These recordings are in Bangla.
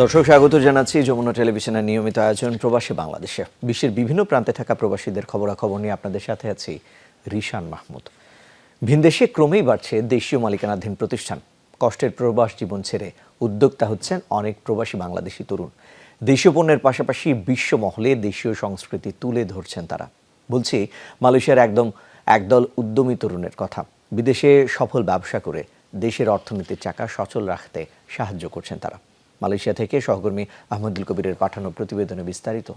দর্শক স্বাগত জানাচ্ছি যমুনা টেলিভিশনের নিয়মিত আয়োজন প্রবাসী বাংলাদেশে। বিশ্বের বিভিন্ন প্রান্তে থাকা প্রবাসীদের খবরাখবর নিয়ে আপনাদের সাথে আছি রিশান মাহমুদ। ভিনদেশে ক্রমেই বাড়ছে দেশীয় মালিকানাধীন প্রতিষ্ঠান। কষ্টের প্রবাস জীবন ছেড়ে উদ্যোক্তা হচ্ছেন অনেক প্রবাসী বাংলাদেশি তরুণ। দেশীয় পণ্যের পাশাপাশি বিশ্ব মহলে দেশীয় সংস্কৃতি তুলে ধরছেন তারা। বলছি মালয়েশিয়ার একদল উদ্যমী তরুণের কথা। বিদেশে সফল ব্যবসা করে দেশের অর্থনীতির চাকা সচল রাখতে সাহায্য করছেন তারা। মালয়েশিয়া থেকে সহকর্মী আহমদুল কবিরের পাঠানো প্রতিবেদনে বিস্তারিত।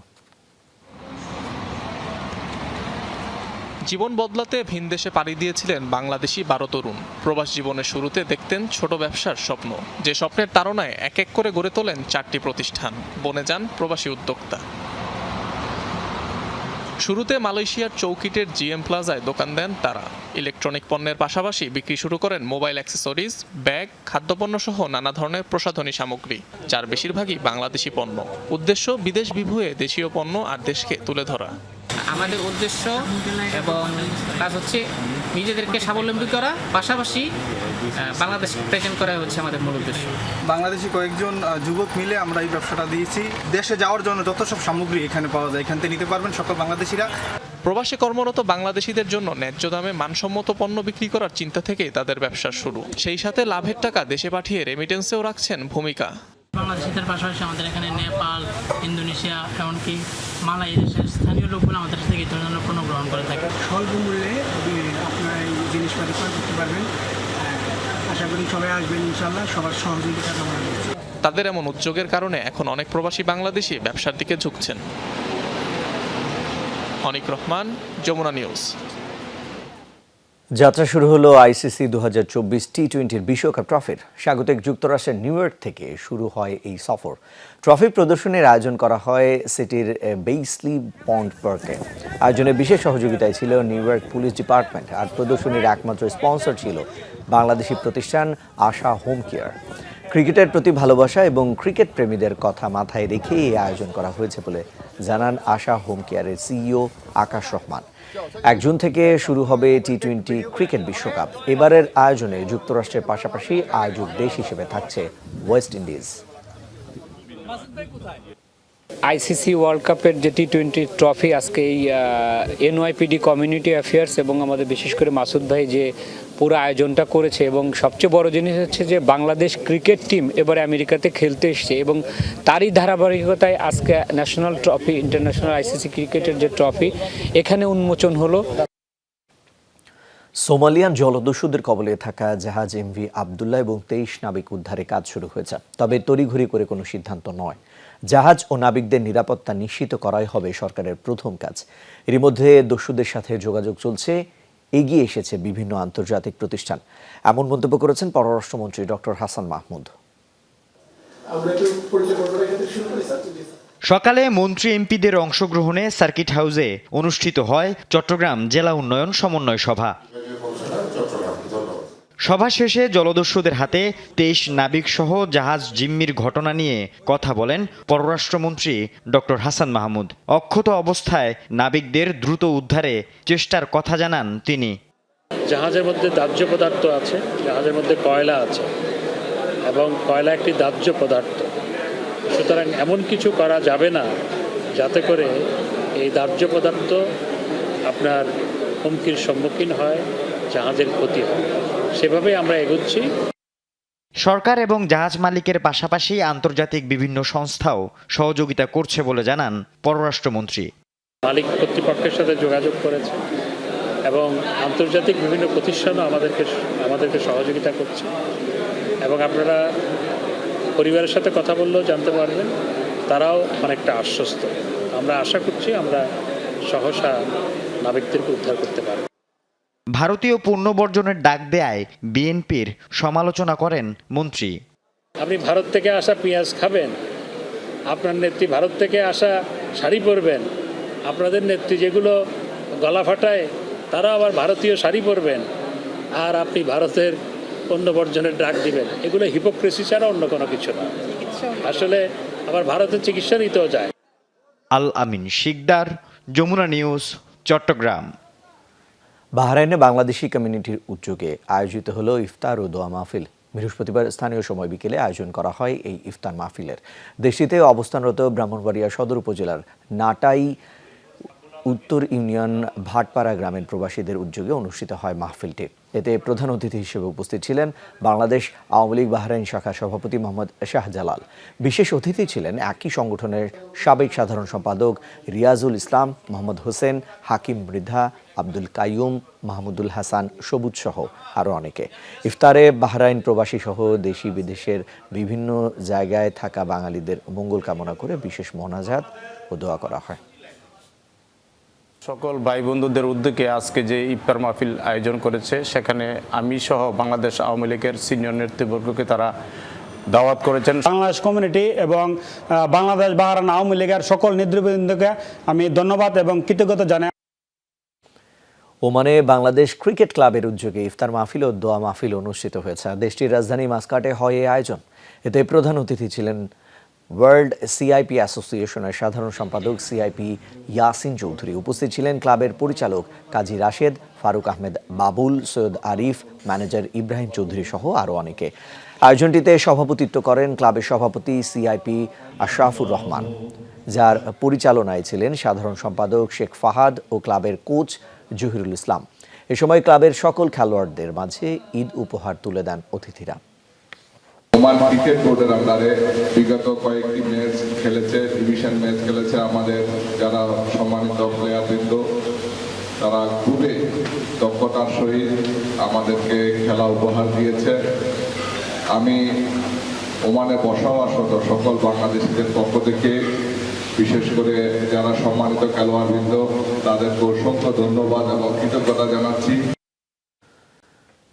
জীবন বদলাতে ভিনদেশে পাড়ি দিয়েছিলেন বাংলাদেশি 12 তরুণ। প্রবাস জীবনের শুরুতে দেখতেন ছোট ব্যবসার স্বপ্ন, যে স্বপ্নের তাড়নায় এক এক করে গড়ে তোলেন 4টি প্রতিষ্ঠান, বনে যান প্রবাসী উদ্যোক্তা। শুরুতে মালয়েশিয়ার চৌকিটের জিএম প্লাজায় দোকান দেন তারা। ইলেকট্রনিক পণ্যের পাশাপাশি বিক্রি শুরু করেন মোবাইল অ্যাক্সেসরিজ, ব্যাগ, খাদ্যপণ্য সহ নানা ধরনের প্রসাধনী সামগ্রী, যার বেশিরভাগই বাংলাদেশি পণ্য। উদ্দেশ্য বিদেশ বিভুঁয়ে দেশীয় পণ্য আর দেশকে তুলে ধরা। আমাদের উদ্দেশ্য এবং কাজ হচ্ছে নিজেদেরকে স্বাবলম্বী করা, পাশাপাশি বাংলাদেশ প্রেজেন্ট করা হচ্ছে আমাদের মূল উদ্দেশ্য। বাংলাদেশি কয়েকজন যুবক মিলে আমরা এই ব্যবসাটা দিয়েছি। দেশে যাওয়ার জন্য যত সব সামগ্রী এখানে পাওয়া যায়, এখান থেকে নিতে পারবেন সকল বাংলাদেশিরা। প্রবাসে কর্মরত বাংলাদেশিদের জন্য ন্যায্য দামে মানসম্মত পণ্য বিক্রি করার চিন্তা থেকেই তাদের ব্যবসার শুরু। সেই সাথে লাভের টাকা দেশে পাঠিয়ে রেমিটেন্সেও রাখছেন ভূমিকা। বাংলাদেশিদের পাশাপাশি আমাদের এখানে নেপাল, ইন্দোনেশিয়া, এমনকি মালয়েশিয়ার স্থানীয় লোকগুলো আমাদের থেকে এই ধরনের পণ্য গ্রহণ করে থাকে। স্বল্প মূল্যে আপনারা এই জিনিসপাতি ক্রয় করতে পারবেন। আশা করি সবাই আসবেন ইনশাল্লাহ, সবার সহযোগিতা কামনা করছি। তাদের এমন উদ্যোগের কারণে এখন অনেক প্রবাসী বাংলাদেশি ব্যবসার দিকে ঝুঁকছেন। অনিক রহমান, যমুনা নিউজ। যাত্রা শুরু হলো আইসিসি 2024 টি-20 বিশ্বকাপ ট্রফির। স্বাগতিক যুক্তরাষ্ট্রের নিউ ইয়র্ক থেকে শুরু হয় এই সফর। ট্রফি প্রদর্শনীর আয়োজন করা হয় সিটির বেইসলি পন্ড পার্কে। আয়োজনে বিশেষ সহযোগিতায় ছিল নিউ ইয়র্ক পুলিশ ডিপার্টমেন্ট, আর প্রদর্শনীর একমাত্র স্পন্সর ছিল বাংলাদেশি প্রতিষ্ঠান আশা হোম কেয়ার। ক্রিকেটের প্রতি ভালোবাসা এবং ক্রিকেট প্রেমীদের কথা মাথায় রেখে এই আয়োজন করা হয়েছে বলে জানান আশা হোম কেয়ারের সিইও আকাশ রহমান। 1 জুন থেকে শুরু হবে টি-20 ক্রিকেট বিশ্বকাপ। এবারের আয়োজনে যুক্তরাষ্ট্রের পাশাপাশি আয়োজক দেশ হিসেবে থাকছে ওয়েস্ট ইন্ডিজ। আইসিসি ওয়ার্ল্ড কাপের যে টি-20 ট্রফি আজকে এই এনওয়াইপিডি কমিউনিটি অ্যাফেয়ার্স এবং আমাদের বিশেষ করে মাসুদ ভাই যে পুরো আয়োজনটা করেছে, এবং সবচেয়ে বড় জিনিস হচ্ছে যে বাংলাদেশ ক্রিকেট টিম এবারে আমেরিকাতে খেলতে এসছে, এবং তারই ধারাবাহিকতায় আজকে ন্যাশনাল ট্রফি, ইন্টারন্যাশনাল আইসিসি ক্রিকেটের যে ট্রফি এখানে উন্মোচন হলো। সোমালিয়ান জলদস্যুদের কবলে থাকা জাহাজ এমভি আবদুল্লাহ এবং 23 নাবিক উদ্ধারে কাজ শুরু হয়েছে, তবে তড়িঘড়ি করে কোনো সিদ্ধান্ত নয়। জাহাজ ও নাবিকদের নিরাপত্তা নিশ্চিত করাই হবে সরকারের প্রথম কাজ। এর মধ্যে দস্যুদের সাথে যোগাযোগ চলছে, এগিয়ে এসেছে বিভিন্ন আন্তর্জাতিক প্রতিষ্ঠান। এমন মন্তব্য করেছেন পররাষ্ট্রমন্ত্রী ডক্টর হাসান মাহমুদ। সকালে মন্ত্রী এমপিদের অংশগ্রহণে সার্কিট হাউসে অনুষ্ঠিত হয় চট্টগ্রাম জেলা উন্নয়ন সমন্বয় সভা। সভা শেষে জলদস্যুদের হাতে 23 নাবিক সহ জাহাজ জিম্মির ঘটনা নিয়ে কথা বলেন পররাষ্ট্রমন্ত্রী ডক্টর হাসান মাহমুদ। অক্ষত অবস্থায় নাবিকদের দ্রুত উদ্ধারে চেষ্টার কথা জানান তিনি। জাহাজের মধ্যে দাহ্য পদার্থ আছে, জাহাজের মধ্যে কয়লা আছে, এবং কয়লা একটি দাহ্য পদার্থ। সুতরাং এমন কিছু করা যাবে না যাতে করে এই দাহ্য পদার্থ আপনার হুমকির সম্মুখীন হয়, জাহাজের ক্ষতি হয়। সেভাবে আমরা এগোচ্ছি। সরকার এবং জাহাজ মালিকের পাশাপাশি আন্তর্জাতিক বিভিন্ন সংস্থাও সহযোগিতা করছে বলে জানান পররাষ্ট্রমন্ত্রী। মালিক কর্তৃপক্ষের সাথে যোগাযোগ করেছে এবং আন্তর্জাতিক বিভিন্ন প্রতিষ্ঠানও আমাদেরকে সহযোগিতা করছে, এবং আপনারা পরিবারের সাথে কথা বললেও জানতে পারবেন তারাও অনেকটা আশ্বস্ত। আমরা আশা করছি আমরা সহসা নাবিকদেরকে উদ্ধার করতে পারব। ভারতীয় পণ্য বর্জনের ডাক দেয়ায় বিএনপির সমালোচনা করেন মন্ত্রী। আপনি ভারত থেকে আসা পেঁয়াজ খাবেন, আপনার নেত্রী ভারত থেকে আসা শাড়ি পরবেন, আপনাদের নেত্রী যেগুলো গলা ফাটায় তারা আবার ভারতীয় শাড়ি পরবেন, আর আপনি ভারতের পণ্য বর্জনের ডাক দিবেন। এগুলো হিপোক্রেসি ছাড়া অন্য কোনো কিছু না। আসলে আবার ভারতের চিকিৎসা নিতেও যায়। আল আমিন শিকদার, যমুনা নিউজ, চট্টগ্রাম। বাহরাইনে বাংলাদেশি কমিউনিটির উদ্যোগে আয়োজিত হলো ইফতার ও দোয়া মাহফিল। বৃহস্পতিবার স্থানীয় সময় বিকেলে আয়োজন করা হয় এই ইফতার মাহফিলের। দেশটিতে অবস্থানরত ব্রাহ্মণবাড়িয়া সদর উপজেলার নাটাই উত্তর ইউনিয়ন ভাটপাড়া গ্রামের প্রবাসীদের উদ্যোগে অনুষ্ঠিত হয় মাহফিলটি। এতে প্রধান অতিথি হিসেবে উপস্থিত ছিলেন বাংলাদেশ আওয়ামী লীগ বাহরাইন শাখার সভাপতি মোহাম্মদ শাহজালাল। বিশেষ অতিথি ছিলেন একই সংগঠনের সাবেক সাধারণ সম্পাদক রিয়াজুল ইসলাম, মোহাম্মদ হোসেন, হাকিম মৃধা, আব্দুল কাইয়ুম, মাহমুদুল হাসান সবুজ সহ আরও অনেকে। ইফতারে বাহরাইন প্রবাসী সহ দেশি বিদেশের বিভিন্ন জায়গায় থাকা বাঙালিদের মঙ্গল কামনা করে বিশেষ মোনাজাত ও দোয়া করা হয়। সকল ভাই বন্ধুদের উদ্যোগে আজকে যে ইফতার মাহফিল আয়োজন করেছে, সেখানে আমি সহ বাংলাদেশ আওয়ামী লীগের সিনিয়র নেতৃবর্গকে তারা দাওয়াত করেছেন। বাংলাদেশ কমিউনিটি এবং বাংলাদেশ বাহরাইন আওয়ামী লীগের সকল নেতৃবৃন্দকে আমি ধন্যবাদ এবং কৃতজ্ঞতা জানাই। ওমানে বাংলাদেশ ক্রিকেট ক্লাবের উদ্যোগে ইফতার মাহফিল ও দোয়া মাহফিল অনুষ্ঠিত হয়েছে। দেশটির রাজধানী মাস্কাটে হয় এই আয়োজন। এতে প্রধান অতিথি ছিলেন ওয়ার্ল্ড সিআইপি অ্যাসোসিয়েশনের সাধারণ সম্পাদক সিআইপি ইয়াসিন চৌধুরী। উপস্থিত ছিলেন ক্লাবের পরিচালক কাজী রাশেদ, ফারুক আহমেদ বাবুল, সৈয়দ আরিফ, ম্যানেজার ইব্রাহিম চৌধুরী সহ আরও অনেকে। আয়োজনটিতে সভাপতিত্ব করেন ক্লাবের সভাপতি সিআইপি আশরাফুর রহমান, যার পরিচালনায় ছিলেন সাধারণ সম্পাদক শেখ ফাহাদ ও ক্লাবের কোচ জহিরুল ইসলাম। এ সময় ক্লাবের সকল খেলোয়াড়দের মাঝে ঈদ উপহার তুলে দেন অতিথিরা। ওমান ক্রিকেট বোর্ডের আন্ডারে বিগত কয়েকটি ম্যাচ খেলেছে, ডিভিশন ম্যাচ খেলেছে। আমাদের যারা সম্মানিত প্লেয়ারবৃন্দ, তারা খুবই দক্ষতার সহিত আমাদেরকে খেলা উপহার দিয়েছে। আমি ওমানে বসবাসরত সকল বাংলাদেশিদের পক্ষ থেকে, বিশেষ করে যারা সম্মানিত খেলোয়াড়বৃন্দ, তাদেরকে অসংখ্য ধন্যবাদ এবং কৃতজ্ঞতা জানাচ্ছি।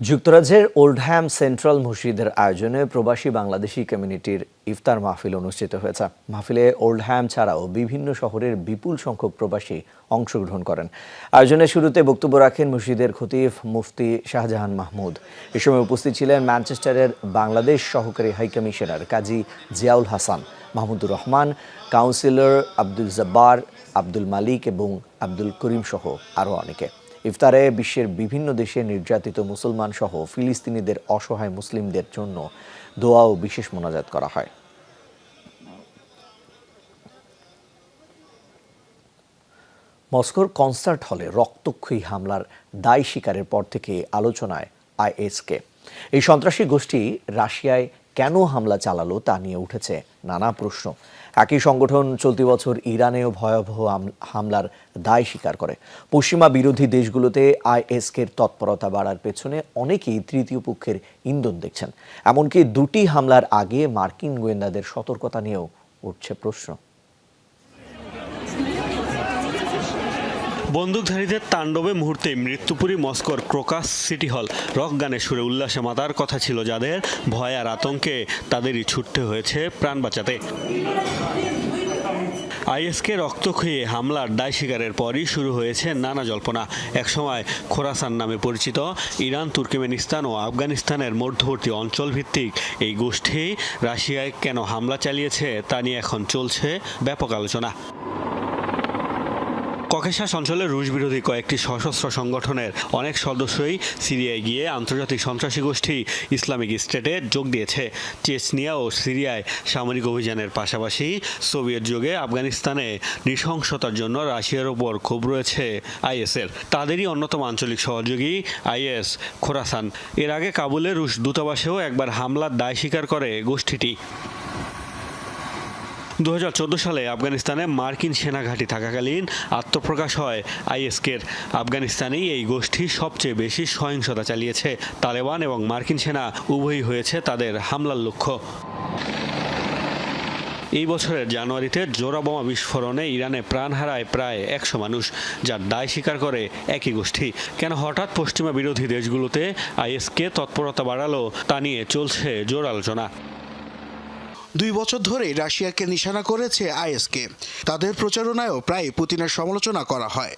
যুক্তরাজ্যের ওল্ডহ্যাম সেন্ট্রাল মসজিদের আয়োজনে প্রবাসী বাংলাদেশি কমিউনিটির ইফতার মাহফিল অনুষ্ঠিত হয়েছে। মাহফিলে ওল্ডহ্যাম ছাড়াও বিভিন্ন শহরের বিপুল সংখ্যক প্রবাসী অংশগ্রহণ করেন। আয়োজনের শুরুতে বক্তব্য রাখেন মসজিদের খতিব মুফতি শাহজাহান মাহমুদ। এ সময় উপস্থিত ছিলেন ম্যানচেস্টারের বাংলাদেশ সহকারী হাইকমিশনার কাজী জিয়াউল হাসান, মাহমুদুর রহমান, কাউন্সিলর আব্দুল জব্বার, আব্দুল মালিক এবং আব্দুল করিম সহ আরও অনেকে। ইফতারে বিশ্বের বিভিন্ন দেশে নির্যাতিত মুসলমান সহ ফিলিস্তিনিদের অসহায় মুসলিমদের জন্য দোয়া ও বিশেষ মোনাজাত করা হয়। মস্কোর কনসার্ট হলে রক্তক্ষয়ী হামলার দায় স্বীকারের পর থেকে আলোচনায় আইএসকে। এই সন্ত্রাসী গোষ্ঠী রাশিয়ায় কেন হামলা চালালো তা নিয়ে উঠেছে নানা প্রশ্ন। একই সংগঠন চলতি বছর ইরানেও ভয়াবহ হামলার দায় স্বীকার করে। পশ্চিমা বিরোধী দেশগুলোতে আইএসকের তৎপরতা বাড়ার পেছনে অনেকেই তৃতীয় পক্ষের ইন্ধন দেখছেন। এমনকি দুটি হামলার আগে মার্কিন গোয়েন্দাদের সতর্কতা নিয়েও উঠছে প্রশ্ন। বন্দুকধারীদের তাণ্ডবে মুহূর্তে মৃত্যুপুরী মস্কোর ক্রোকাস সিটি হল। রক গানের সুরে উল্লাসে মাতার কথা ছিল যাদের, ভয় আর আতঙ্কে তাদেরই ছুটতে হয়েছে প্রাণ বাঁচাতে। আইএসকে রক্তক্ষয়ী হামলার দায় স্বীকারের পরই শুরু হয়েছে নানা জল্পনা। একসময় খোরাসান নামে পরিচিত ইরান, তুর্কমেনিস্তান ও আফগানিস্তানের মধ্যবর্তী অঞ্চল ভিত্তিক এই গোষ্ঠী রাশিয়ায় কেন হামলা চালিয়েছে তা নিয়ে এখন চলছে ব্যাপক আলোচনা। ককেশাস অঞ্চলের রুশ বিরোধী কয়েকটি সশস্ত্র সংগঠনের অনেক সদস্যই সিরিয়ায় গিয়ে আন্তর্জাতিক সন্ত্রাসী গোষ্ঠী ইসলামিক স্টেটে যোগ দিয়েছে। চেচনিয়া ও সিরিয়ায় সামরিক অভিযানের পাশাপাশি সোভিয়েত যুগে আফগানিস্তানে নৃশংসতার জন্য রাশিয়ার ওপর ক্ষোভ রয়েছে আইএসের। তাদেরই অন্যতম আঞ্চলিক সহযোগী আইএস খোরাসান। এর আগে কাবুলের রুশ দূতাবাসেও একবার হামলার দায় স্বীকার করে গোষ্ঠীটি। 2014 সালে আফগানিস্তানে মার্কিন সেনাঘাঁটি থাকাকালীন আত্মপ্রকাশ হয় আইএসকের। আফগানিস্তানেই এই গোষ্ঠী সবচেয়ে বেশি সহিংসতা চালিয়েছে। তালেবান এবং মার্কিন সেনা উভয়ই হয়েছে তাদের হামলার লক্ষ্য। এই বছরের জানুয়ারিতে জোড়া বোমা বিস্ফোরণে ইরানে প্রাণ হারায় প্রায় 100 মানুষ, যার দায় স্বীকার করে একই গোষ্ঠী। কেন হঠাৎ পশ্চিমা বিরোধী দেশগুলোতে আইএসকে তৎপরতা বাড়ালো তা নিয়ে চলছে জোর আলোচনা। 2 বছর ধরেই রাশিয়াকে নিশানা করেছে আইএসকে। তাদের প্রচারণায়ও প্রায় পুতিনের সমালোচনা করা হয়।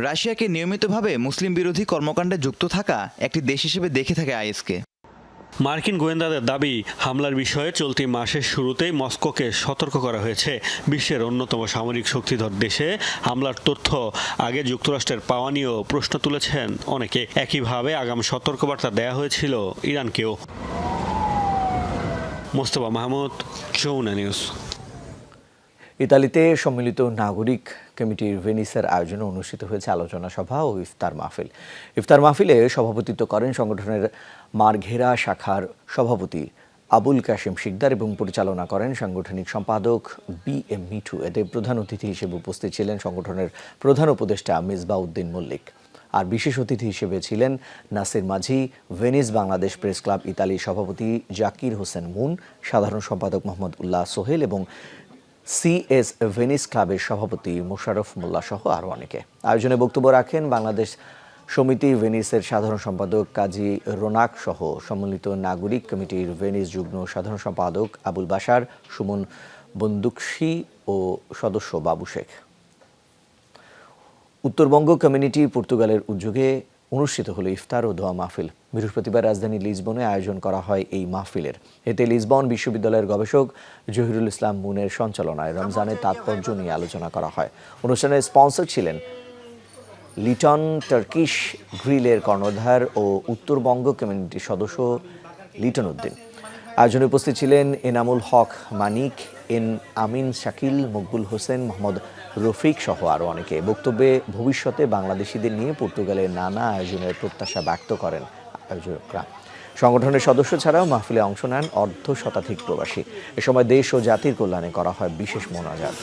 রাশিয়াকে নিয়মিতভাবে মুসলিম বিরোধী কর্মকাণ্ডে যুক্ত থাকা একটি দেশ হিসেবে দেখে থাকে আইএসকে। মার্কিন গোয়েন্দাদের দাবি, হামলার বিষয়ে চলতি মাসের শুরুতেই মস্কোকে সতর্ক করা হয়েছে। বিশ্বের অন্যতম সামরিক শক্তিধর দেশে হামলার তথ্য আগে যুক্তরাষ্ট্রের পাওয়া নিয়েও প্রশ্ন তুলেছেন অনেকে। একইভাবে আগাম সতর্কবার্তা দেয়া হয়েছিল ইরানকেও। মোস্তফা মাহমুদ, যমুনা নিউজ। ইতালিতে সম্মিলিত নাগরিক কমিটির ভেনিসের আয়োজনে অনুষ্ঠিত হয়েছে আলোচনা সভা ও ইফতার মাহফিল। ইফতার মাহফিলে সভাপতিত্ব করেন সংগঠনের মারঘেরা শাখার সভাপতি আবুল কাশেম শিকদার এবং পরিচালনা করেন সাংগঠনিক সম্পাদক BM মিঠু। এতে প্রধান অতিথি হিসেবে উপস্থিত ছিলেন সংগঠনের প্রধান উপদেষ্টা মিসবাহ উদ্দিন মল্লিক। আর বিশেষ অতিথি হিসেবে ছিলেন নাসির মাঝি, ভেনিস বাংলাদেশ প্রেস ক্লাব ইতালির সভাপতি জাকির হোসেন মুন, সাধারণ সম্পাদক মোহাম্মদ উল্লাহ সোহেল এবং CS ভেনিস ক্লাবের সভাপতি মোশাররফ মোল্লা সহ আরও অনেকে। আয়োজনে বক্তব্য রাখেন বাংলাদেশ সমিতি ভেনিসের সাধারণ সম্পাদক কাজী রোনাক সহ সম্মিলিত নাগরিক কমিটির ভেনিস যুগ্ম সাধারণ সম্পাদক আবুল বাশার, সুমন বন্দুকশি ও সদস্য বাবু শেখ। উত্তরবঙ্গ কমিউনিটি পর্তুগালের উদ্যোগে অনুষ্ঠিত হলো ইফতার ও দোয়া মাহফিল। বৃহস্পতিবার রাজধানী লিসবনে আয়োজন করা হয় এই মাহফিলের। এতে লিসবন বিশ্ববিদ্যালয়ের গবেষক জহিরুল ইসলাম মুনের সঞ্চালনায় রমজানের তাৎপর্য নিয়ে আলোচনা করা হয়। অনুষ্ঠানের স্পন্সর ছিলেন লিটন টার্কিশ গ্রিলের কর্ণধার ও উত্তরবঙ্গ কমিউনিটির সদস্য লিটন উদ্দিন। আয়োজনে উপস্থিত ছিলেন এনামুল হক মানিক, আমিন শাকিল, মকবুল হোসেন, মোহাম্মদ রফিক সহ আরও অনেকে। বক্তব্যে ভবিষ্যতে বাংলাদেশিদের নিয়ে পর্তুগালের নানা আয়োজনের প্রত্যাশা ব্যক্ত করেন আয়োজকরা। সংগঠনের সদস্য ছাড়াও মাহফিলে অংশ নেন অর্ধশতাধিক প্রবাসী। এ সময় দেশ ও জাতির কল্যাণে করা হয় বিশেষ মোনাজাত।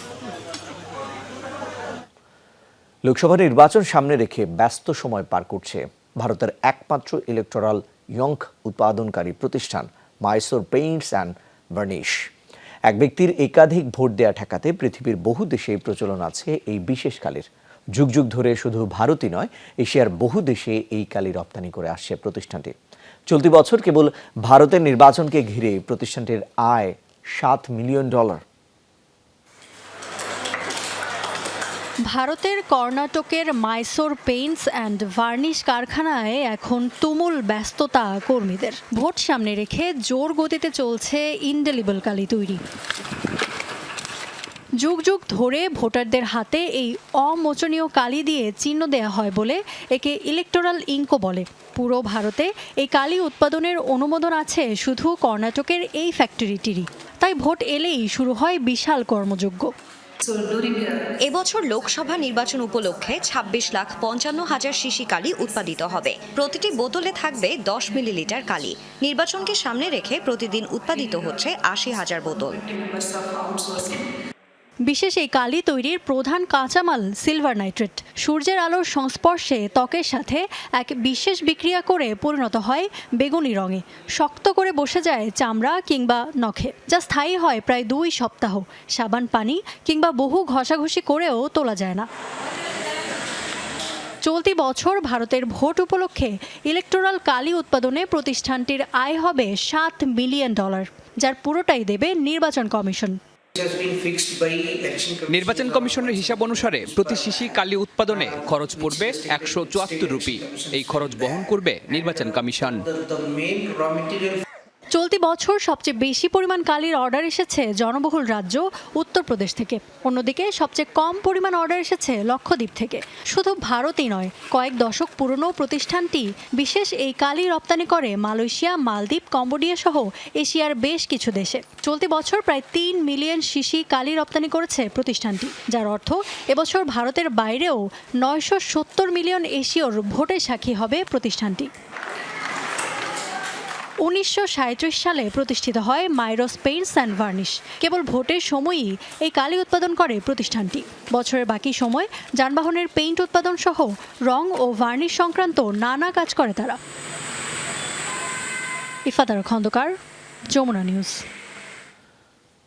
লোকসভা নির্বাচন সামনে রেখে ব্যস্ত সময় পার করছে ভারতের একমাত্র ইলেকটোরাল ইয়ং উৎপাদনকারী প্রতিষ্ঠান মাইসোর পেইন্টস অ্যান্ড ভার্নিশ। এক ব্যক্তির একাধিক ভোট দেয়া ঠেকাতে পৃথিবীর বহু দেশে প্রচলন আছে এই বিশেষ কালির। যুগ যুগ ধরে শুধু ভারতই নয়, এশিয়ার বহু দেশে এই কালি রপ্তানি করে আসছে প্রতিষ্ঠানটি। চলতি বছর কেবল ভারতের নির্বাচনকে ঘিরে প্রতিষ্ঠানটির আয় $7 মিলিয়ন। ভারতের কর্ণাটকের মাইসোর পেইন্টস অ্যান্ড ভার্নিশ কারখানায় এখন তুমুল ব্যস্ততা কর্মীদের। ভোট সামনে রেখে জোর গতিতে চলছে ইনডেলিবল কালি তৈরি। যুগ যুগ ধরে ভোটারদের হাতে এই অমোচনীয় কালি দিয়ে চিহ্ন দেয়া হয় বলে একে ইলেকটোরাল ইঙ্কও বলে। পুরো ভারতে এই কালি উৎপাদনের অনুমোদন আছে শুধু কর্ণাটকের এই ফ্যাক্টরিটিরই। তাই ভোট এলেই শুরু হয় বিশাল কর্মযজ্ঞ। এবছর লোকসভা নির্বাচন উপলক্ষে 26,55,000 শিশি কালি উৎপাদিত হবে। প্রতিটি বোতলে থাকবে 10 মিলিলিটার কালি। নির্বাচনকে সামনে রেখে প্রতিদিন উৎপাদিত হচ্ছে 80,000 বোতল। বিশেষ এই কালি তৈরির প্রধান কাঁচামাল সিলভার নাইট্রেট। সূর্যের আলোর সংস্পর্শে ত্বকের সাথে এক বিশেষ বিক্রিয়া করে পরিণত হয় বেগুনি রঙে। শক্ত করে বসে যায় চামড়া কিংবা নখে, যা স্থায়ী হয় প্রায় 2 সপ্তাহ। সাবান, পানি কিংবা বহু ঘষাঘষি করেও তোলা যায় না। চলতি বছর ভারতের ভোট উপলক্ষে ইলেকটোরাল কালি উৎপাদনে প্রতিষ্ঠানটির আয় হবে $7 মিলিয়ন, যার পুরোটাই দেবে নির্বাচন কমিশন। নির্বাচন কমিশনের হিসাব অনুসারে প্রতি শিশি কালি উৎপাদনে খরচ পড়বে 174 রুপি। এই খরচ বহন করবে নির্বাচন কমিশন। চলতি বছর সবচেয়ে বেশি পরিমাণ কালির অর্ডার এসেছে জনবহুল রাজ্য উত্তরপ্রদেশ থেকে। অন্যদিকে সবচেয়ে কম পরিমাণ অর্ডার এসেছে লক্ষদ্বীপ থেকে। শুধু ভারতই নয়, কয়েক দশক পুরনো প্রতিষ্ঠানটি বিশেষ এই কালি রপ্তানি করে মালয়েশিয়া, মালদ্বীপ, কম্বোডিয়া সহ এশিয়ার বেশ কিছু দেশে। চলতি বছর প্রায় 3 মিলিয়ন শিশি কালি রপ্তানি করেছে প্রতিষ্ঠানটি, যার অর্থ এবছর ভারতের বাইরেও 970 মিলিয়ন এশীয়র ভোটের সাক্ষী হবে প্রতিষ্ঠানটি। 1937 সালে প্রতিষ্ঠিত হয় মাইরোস পেইন্টস অ্যান্ড ভার্নিশ। কেবল ভোটের সময়ই এই কালি উৎপাদন করে প্রতিষ্ঠানটি। বছরের বাকি সময় যানবাহনের পেইন্ট উৎপাদন সহ রং ও ভার্নিশ সংক্রান্ত নানা কাজ করে তারা। ইফাতারা খন্দকার, যমুনা নিউজ।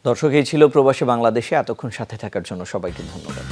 দর্শক, এই ছিল প্রবাসী বাংলাদেশে এতক্ষণ সাথে থাকার জন্য সবাইকে ধন্যবাদ।